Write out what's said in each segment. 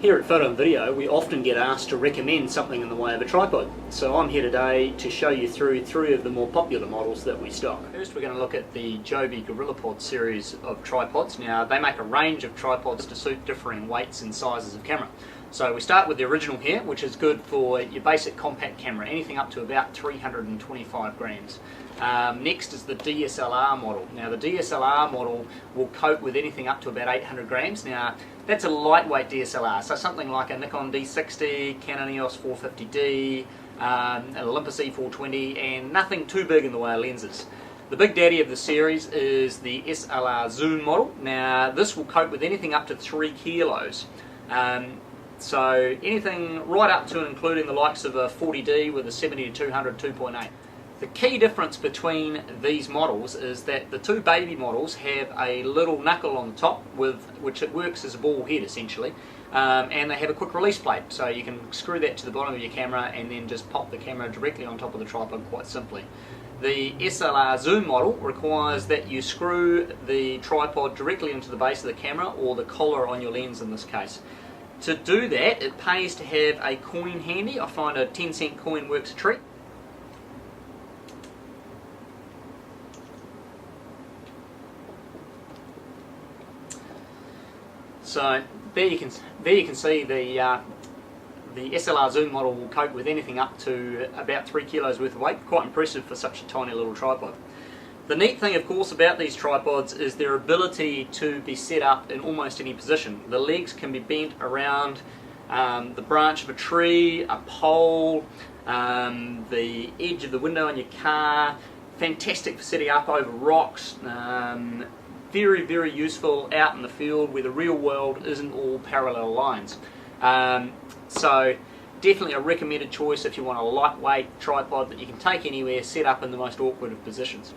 Here at Photo and Video, we often get asked to recommend something in the way of a tripod. So I'm here today to show you through 3 of the more popular models that we stock. First we're going to look at the Joby Gorillapod series of tripods. Now they make a range of tripods to suit differing weights and sizes of camera. So we start with the original here, which is good for your basic compact camera, anything up to about 325 grams. Next is the DSLR model. Now the DSLR model will cope with anything up to about 800 grams. Now that's a lightweight DSLR, so something like a Nikon D60, Canon EOS 450D, an Olympus E420, and nothing too big in the way of lenses. The big daddy of the series is the SLR Zoom model. Now this will cope with anything up to 3 kilos. So anything right up to and including the likes of a 40D with a 70 to 200 2.8. The key difference between these models is that the 2 baby models have a little knuckle on the top with which it works as a ball head essentially, and they have a quick release plate, so you can screw that to the bottom of your camera and then just pop the camera directly on top of the tripod quite simply. The SLR Zoom model requires that you screw the tripod directly into the base of the camera, or the collar on your lens in this case. To do that, it pays to have a coin handy. I find a 10-cent coin works a treat. So there you can see the SLR Zoom model will cope with anything up to about 3 kilos worth of weight. Quite impressive for such a tiny little tripod. The neat thing, of course, about these tripods is their ability to be set up in almost any position. The legs can be bent around the branch of a tree, a pole, the edge of the window in your car. Fantastic for setting up over rocks. Very, very useful out in the field where the real world isn't all parallel lines. So definitely a recommended choice if you want a lightweight tripod that you can take anywhere, set up in the most awkward of positions.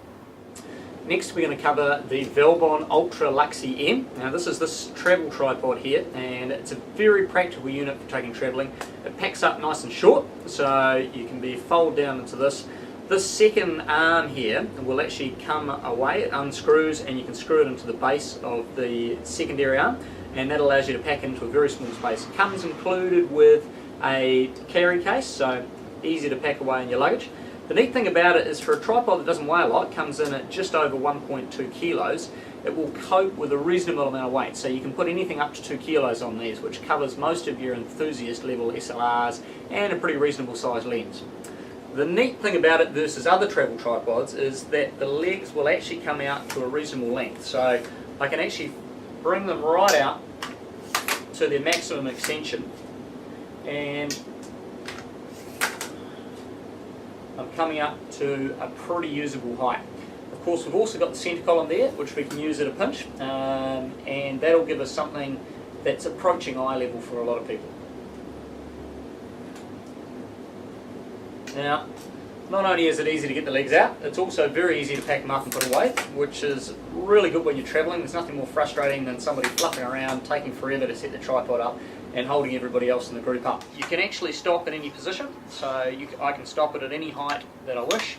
Next we're going to cover the Velbon Ultra Luxi M. Now this is this travel tripod here, and it's a very practical unit for taking travelling. It packs up nice and short, so you can be folded down into this. This second arm here will actually come away, it unscrews, and you can screw it into the base of the secondary arm, and that allows you to pack into a very small space. It comes included with a carry case, so easy to pack away in your luggage. The neat thing about it is for a tripod that doesn't weigh a lot, comes in at just over 1.2 kilos, it will cope with a reasonable amount of weight. So you can put anything up to 2 kilos on these, which covers most of your enthusiast level SLRs and a pretty reasonable size lens. The neat thing about it versus other travel tripods is that the legs will actually come out to a reasonable length. So I can actually bring them right out to their maximum extension, and I'm coming up to a pretty usable height. Of course, we've also got the centre column there, which we can use at a pinch, and that'll give us something that's approaching eye level for a lot of people. Now, not only is it easy to get the legs out, it's also very easy to pack them up and put away, which is really good when you're travelling. There's nothing more frustrating than somebody fluffing around, taking forever to set the tripod up, and holding everybody else in the group up. You can actually stop in any position, so I can stop it at any height that I wish.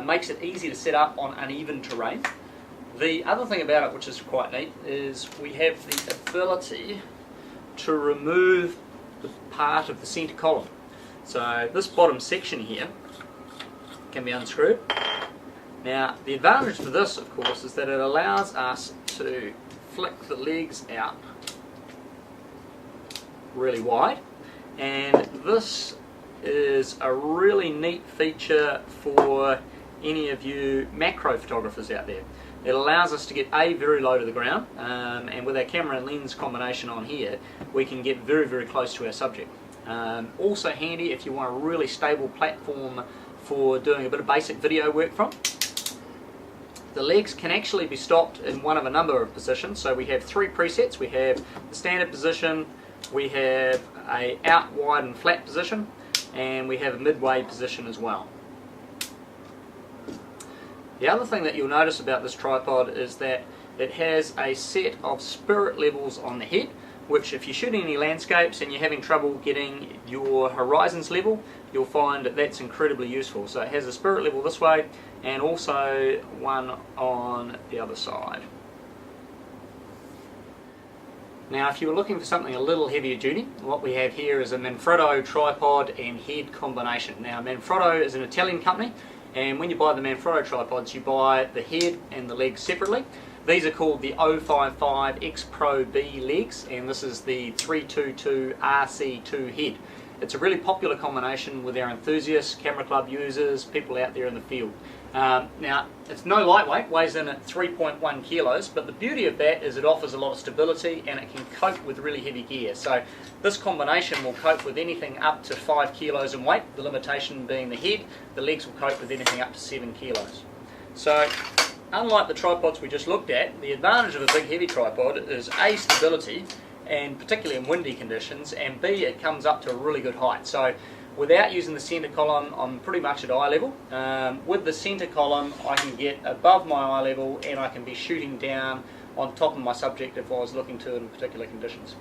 Makes it easy to set up on uneven terrain. The other thing about it, which is quite neat, is we have the ability to remove the part of the centre column. So this bottom section here can be unscrewed. Now the advantage for this, of course, is that it allows us to flick the legs out really wide, and this is a really neat feature for any of you macro photographers out there. It allows us to get very low to the ground, and with our camera and lens combination on here, we can get very, very close to our subject. Also handy if you want a really stable platform for doing a bit of basic video work from. The legs can actually be stopped in one of a number of positions. So we have 3 presets. We have the standard position, we have a out, wide and flat position, and we have a midway position as well. The other thing that you'll notice about this tripod is that it has a set of spirit levels on the head, which if you're shooting any landscapes and you're having trouble getting your horizons level, you'll find that that's incredibly useful. So it has a spirit level this way and also one on the other side. Now if you were looking for something a little heavier duty, what we have here is a Manfrotto tripod and head combination. Now Manfrotto is an Italian company, and when you buy the Manfrotto tripods you buy the head and the legs separately. These are called the 055 Xpro B legs, and this is the 322 RC2 head. It's a really popular combination with our enthusiasts, camera club users, people out there in the field. Now, it's no lightweight, weighs in at 3.1 kilos, but the beauty of that is it offers a lot of stability and it can cope with really heavy gear. So this combination will cope with anything up to 5 kilos in weight, the limitation being the head. The legs will cope with anything up to 7 kilos. So, unlike the tripods we just looked at, the advantage of a big heavy tripod is A, stability, and particularly in windy conditions, and B, it comes up to a really good height. So without using the centre column, I'm pretty much at eye level. With the centre column I can get above my eye level and I can be shooting down on top of my subject if I was looking to in particular conditions.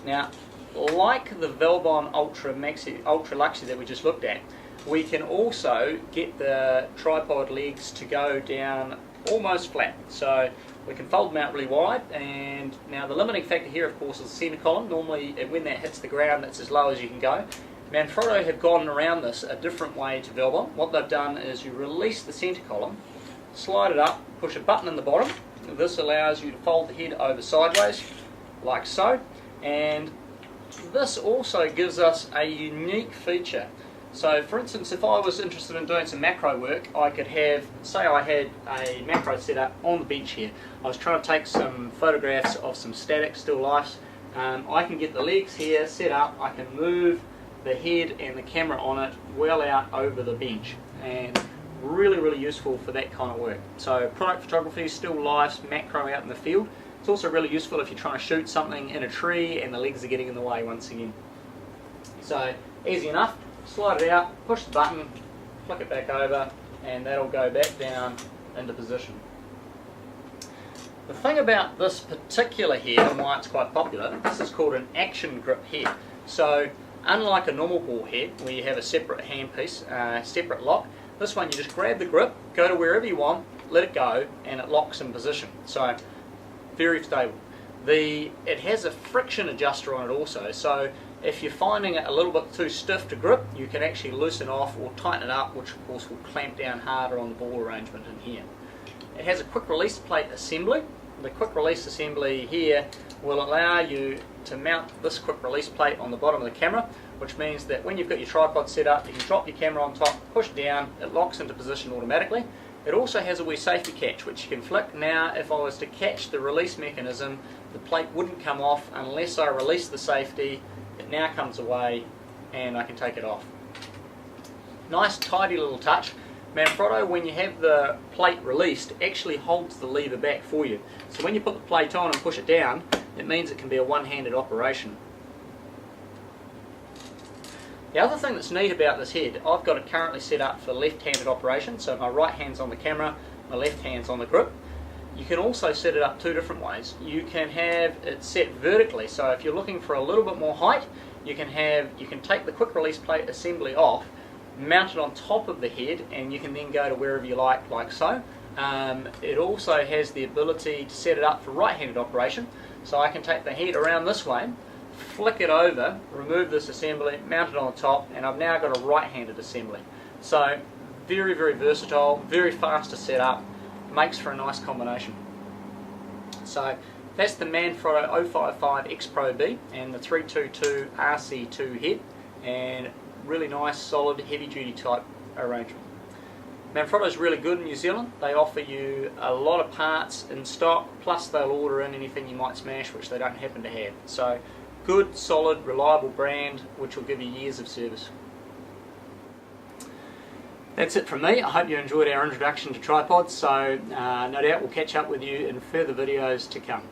Now, like the Velbon Ultra Luxi that we just looked at, we can also get the tripod legs to go down almost flat. So we can fold them out really wide, and now the limiting factor here of course is the centre column. Normally when that hits the ground that's as low as you can go. Manfrotto have gone around this a different way to Velbon. What they've done is you release the centre column, slide it up, push a button in the bottom. This allows you to fold the head over sideways like so, and this also gives us a unique feature. So for instance, if I was interested in doing some macro work, I could have, say I had a macro set up on the bench here. I was trying to take some photographs of some static still lifes. I can get the legs here set up, I can move the head and the camera on it well out over the bench, and really useful for that kind of work. So product photography, still lifes, macro out in the field. It's also really useful if you're trying to shoot something in a tree and the legs are getting in the way once again. So easy enough. Slide it out, push the button, flick it back over, and that'll go back down into position. The thing about this particular head and why it's quite popular, this is called an action grip head. So unlike a normal ball head where you have a separate handpiece, separate lock, this one you just grab the grip, go to wherever you want, let it go, and it locks in position. So very stable. It has a friction adjuster on it also, so if you're finding it a little bit too stiff to grip, you can actually loosen off or tighten it up, which of course will clamp down harder on the ball arrangement in here. It has a quick release plate assembly. The quick release assembly here will allow you to mount this quick release plate on the bottom of the camera, which means that when you've got your tripod set up, you can drop your camera on top, push down, it locks into position automatically. It also has a wee safety catch which you can flick. Now if I was to catch the release mechanism, the plate wouldn't come off unless I release the safety. It now comes away and I can take it off. Nice tidy little touch. Manfrotto, when you have the plate released, actually holds the lever back for you. So when you put the plate on and push it down, it means it can be a one-handed operation. The other thing that's neat about this head, I've got it currently set up for left-handed operation, so my right hand's on the camera, my left hand's on the grip. You can also set it up two different ways. You can have it set vertically, so if you're looking for a little bit more height, you can take the quick release plate assembly off, mount it on top of the head, and you can then go to wherever you like so. It also has the ability to set it up for right-handed operation, so I can take the head around this way, flick it over, remove this assembly, mount it on the top, and I've now got a right-handed assembly. So very versatile, very fast to set up, makes for a nice combination. So that's the Manfrotto 055 Xpro B and the 322 RC2 head, and really nice solid heavy duty type arrangement. Manfrotto is really good in New Zealand. They offer you a lot of parts in stock, plus they'll order in anything you might smash which they don't happen to have. So good, solid, reliable brand which will give you years of service. That's it from me. I hope you enjoyed our introduction to tripods, so no doubt we'll catch up with you in further videos to come.